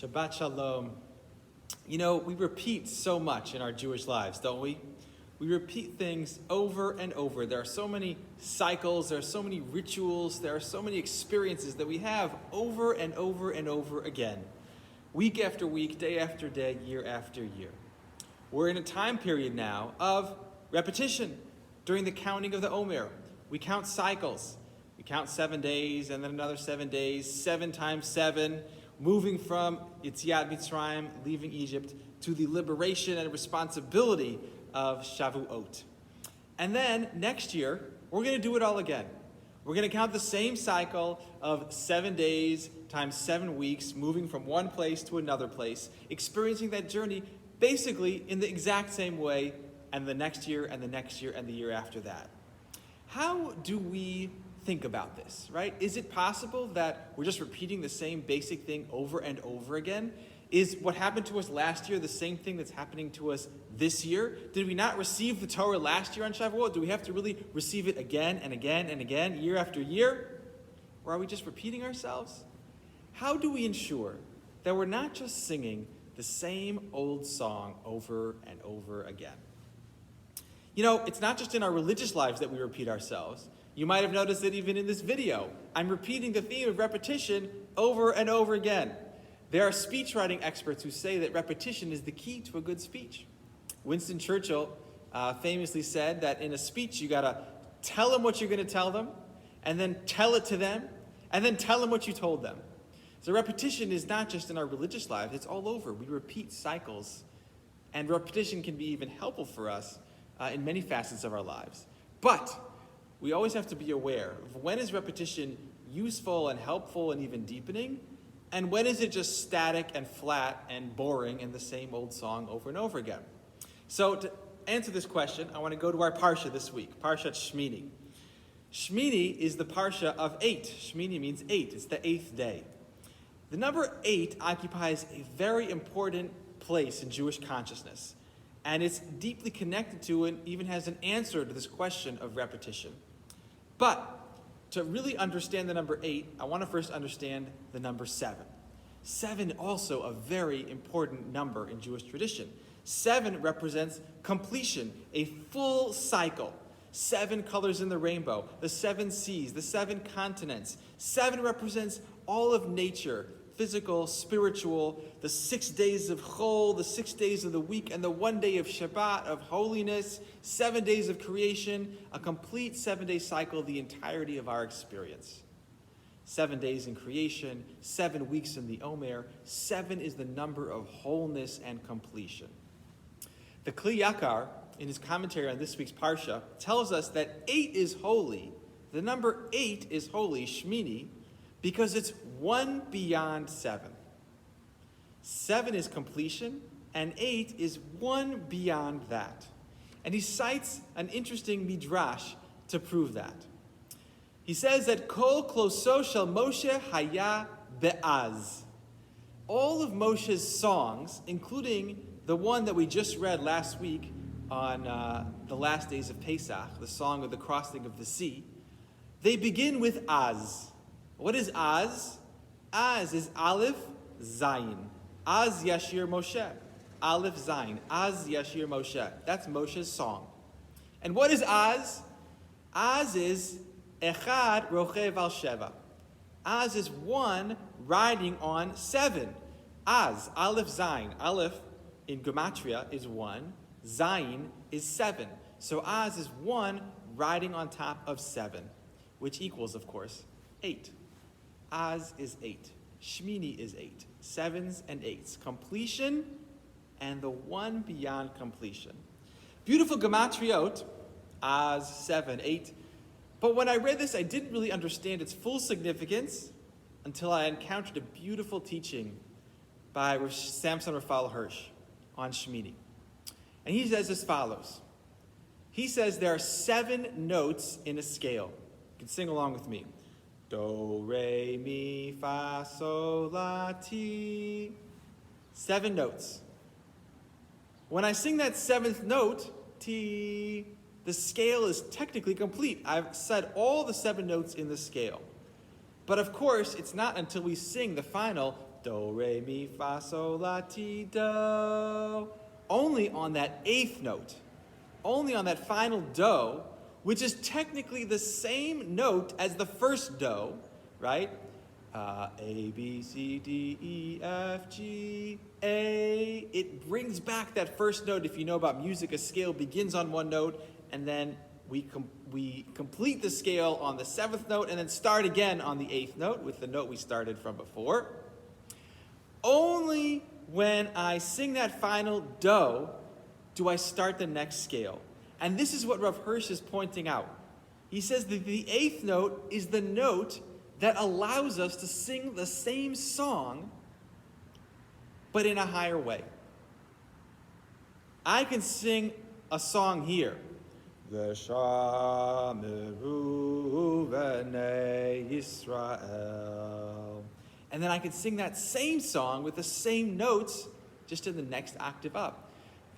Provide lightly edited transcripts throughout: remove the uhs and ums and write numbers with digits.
Shabbat Shalom. You know, we repeat so much in our Jewish lives, don't we? We repeat things over and over. There are so many cycles, there are so many rituals, there are so many experiences that we have over and over and over again. Week after week, day after day, year after year. We're in a time period now of repetition during the counting of the Omer. We count cycles. We count 7 days and then another 7 days, 7 times 7, moving from Yetziat Mitzrayim, leaving Egypt, to the liberation and responsibility of Shavuot. And then next year, we're going to do it all again. We're going to count the same cycle of 7 days times 7 weeks, moving from one place to another place, experiencing that journey basically in the exact same way, and the next year and the next year and the year after that. How do we think about this, right? Is it possible that we're just repeating the same basic thing over and over again? Is what happened to us last year the same thing that's happening to us this year? Did we not receive the Torah last year on Shavuot? Do we have to really receive it again and again and again, year after year? Or are we just repeating ourselves? How do we ensure that we're not just singing the same old song over and over again? You know, it's not just in our religious lives that we repeat ourselves. You might have noticed that even in this video, I'm repeating the theme of repetition over and over again. There are speech writing experts who say that repetition is the key to a good speech. Winston Churchill famously said that in a speech, you gotta tell them what you're gonna tell them, and then tell it to them, and then tell them what you told them. So repetition is not just in our religious lives, it's all over. We repeat cycles, and repetition can be even helpful for us in many facets of our lives. But we always have to be aware of when is repetition useful and helpful and even deepening, and when is it just static and flat and boring and the same old song over and over again. So to answer this question, I want to go to our Parsha this week, Parshat Shemini. Shemini is the Parsha of 8. Shemini means 8. It's the 8th day. The number 8 occupies a very important place in Jewish consciousness, and it's deeply connected to and even has an answer to this question of repetition. But to really understand the number 8, I want to first understand the number 7. 7 also a very important number in Jewish tradition. 7 represents completion, a full cycle. 7 colors in the rainbow, the 7 seas, the 7 continents. 7 represents all of nature, physical, spiritual, the 6 days of Chol, the 6 days of the week, and the 1 day of Shabbat, of holiness, 7 days of creation, a complete 7-day cycle, the entirety of our experience. 7 days in creation, 7 weeks in the Omer. 7 is the number of wholeness and completion. The Kli Yakar, in his commentary on this week's Parsha, tells us that 8 is holy. The number 8 is holy, Shemini, because it's 1 beyond 7. 7 is completion, and 8 is 1 beyond that. And he cites an interesting midrash to prove that. He says that Kol kloso shel Moshe haya be'az. All of Moshe's songs, including the one that we just read last week on the last days of Pesach, the song of the crossing of the sea, they begin with Az. What is Az? Az is Aleph, Zayin. Az Yashir Moshe. Aleph, Zayin. Az Yashir Moshe. That's Moshe's song. And what is Az? Az is Echad Rochev al Sheva. Az is 1 riding on 7. Az, Aleph, Zayin. Aleph in Gematria is 1. Zayin is 7. So Az is 1 riding on top of 7, which equals, of course, 8. Az is 8. Shemini is 8. 7s and 8s. Completion and the 1 beyond completion. Beautiful gematriot, Az, 7, 8. But when I read this, I didn't really understand its full significance until I encountered a beautiful teaching by Samson Raphael Hirsch on Shemini. And he says as follows. He says there are 7 notes in a scale. You can sing along with me. Do, re, mi, fa, sol, la, ti. 7 notes. When I sing that 7th note, ti, the scale is technically complete. I've said all the 7 notes in the scale. But of course, it's not until we sing the final Do, re, mi, fa, sol, la, ti, do. Only on that eighth note, only on that final do, which is technically the same note as the first do, right? A, B, C, D, E, F, G, A. It brings back that first note. If you know about music, a scale begins on one note, and then we complete the scale on the seventh note, and then start again on the eighth note with the note we started from before. Only when I sing that final do I start the next scale. And this is what Rav Hirsch is pointing out. He says that the eighth note is the note that allows us to sing the same song, but in a higher way. I can sing a song here. V'shameru v'nei Yisrael. And then I can sing that same song with the same notes, just in the next octave up.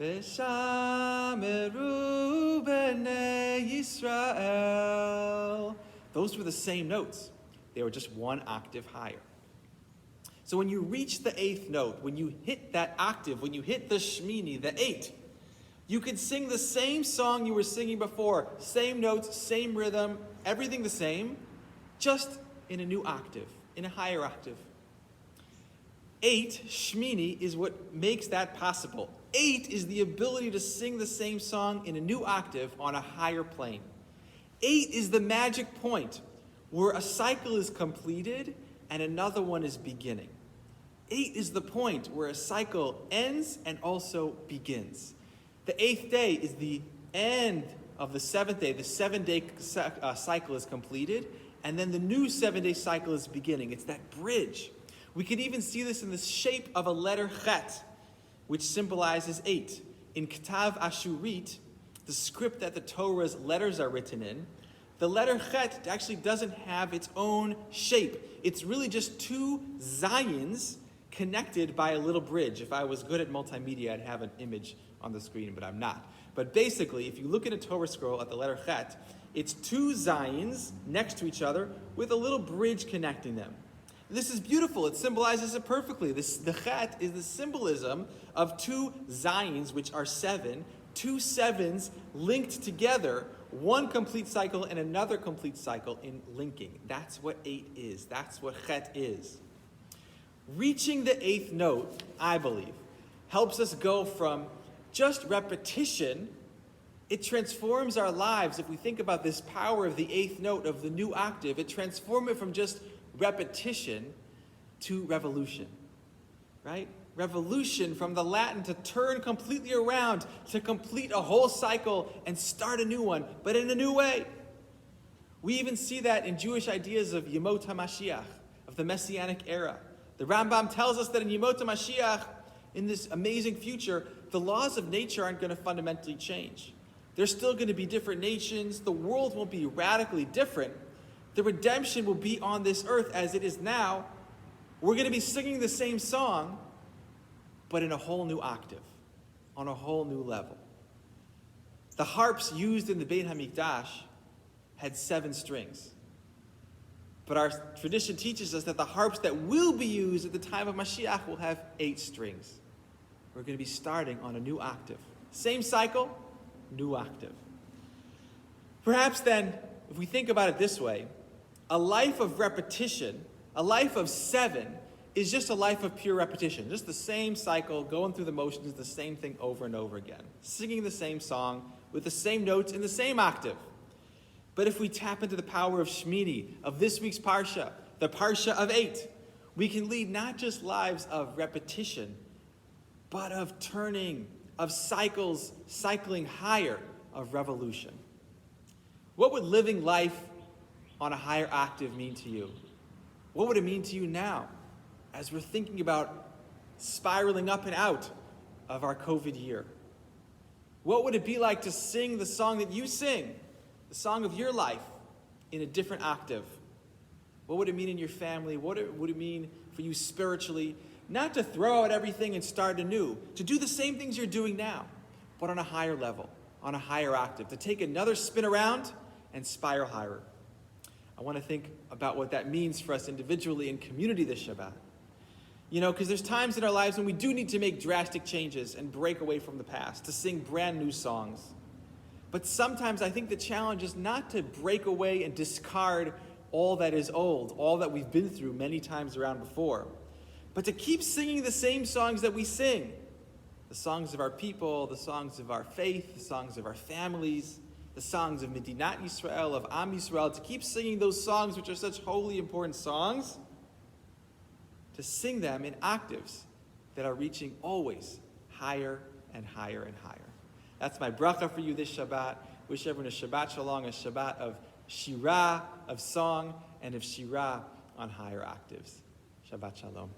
V'shameru b'nei Yisrael. Those were the same notes. They were just one octave higher. So when you reach the eighth note, when you hit that octave, when you hit the Shemini, the 8, you can sing the same song you were singing before. Same notes, same rhythm, everything the same, just in a new octave, in a higher octave. 8, Shemini, is what makes that possible. 8 is the ability to sing the same song in a new octave on a higher plane. 8 is the magic point where a cycle is completed and another one is beginning. 8 is the point where a cycle ends and also begins. The 8th day is the end of the 7th day. The 7-day cycle is completed, and then the new 7-day cycle is beginning. It's that bridge. We can even see this in the shape of a letter chet, which symbolizes 8. In Octave Ashurit, the script that the Torah's letters are written in, the letter chet actually doesn't have its own shape. It's really just 2 zayins connected by a little bridge. If I was good at multimedia, I'd have an image on the screen, but I'm not. But basically, if you look at a Torah scroll at the letter chet, it's 2 zayins next to each other with a little bridge connecting them. This is beautiful. It symbolizes it perfectly. The chet is the symbolism of 2 zayins, which are 7, 2 sevens linked together, one complete cycle and another complete cycle in linking. That's what 8 is. That's what chet is. Reaching the 8th note, I believe, helps us go from just repetition. It transforms our lives. If we think about this power of the 8th note of the new octave, it transforms it from just repetition to revolution, right? Revolution, from the Latin to turn completely around, to complete a whole cycle and start a new one, but in a new way. We even see that in Jewish ideas of Yemot HaMashiach, of the Messianic era. The Rambam tells us that in Yemot HaMashiach, in this amazing future, the laws of nature aren't going to fundamentally change. There's still going to be different nations. The world won't be radically different. The redemption will be on this earth as it is now. We're going to be singing the same song, but in a whole new octave, on a whole new level. The harps used in the Beit HaMikdash had 7 strings. But our tradition teaches us that the harps that will be used at the time of Mashiach will have 8 strings. We're going to be starting on a new octave. Same cycle, new octave. Perhaps then, if we think about it this way, a life of repetition, a life of 7, is just a life of pure repetition. Just the same cycle, going through the motions, the same thing over and over again. Singing the same song with the same notes in the same octave. But if we tap into the power of Shemini, of this week's Parsha, the Parsha of 8, we can lead not just lives of repetition, but of turning, of cycling higher, of revolution. What would living life on a higher octave mean to you? What would it mean to you now, as we're thinking about spiraling up and out of our COVID year? What would it be like to sing the song that you sing, the song of your life, in a different octave? What would it mean in your family? What would it mean for you spiritually? Not to throw out everything and start anew, to do the same things you're doing now, but on a higher level, on a higher octave, to take another spin around and spiral higher. I want to think about what that means for us individually and community this Shabbat. Because there's times in our lives when we do need to make drastic changes and break away from the past, to sing brand new songs. But sometimes I think the challenge is not to break away and discard all that is old, all that we've been through many times around before, but to keep singing the same songs that we sing. The songs of our people, the songs of our faith, the songs of our families, the songs of Medinat Yisrael, of Am Yisrael, to keep singing those songs which are such holy, important songs, to sing them in octaves that are reaching always higher and higher and higher. That's my bracha for you this Shabbat. Wish everyone a Shabbat Shalom, a Shabbat of Shirah, of song, and of Shirah on higher octaves. Shabbat Shalom.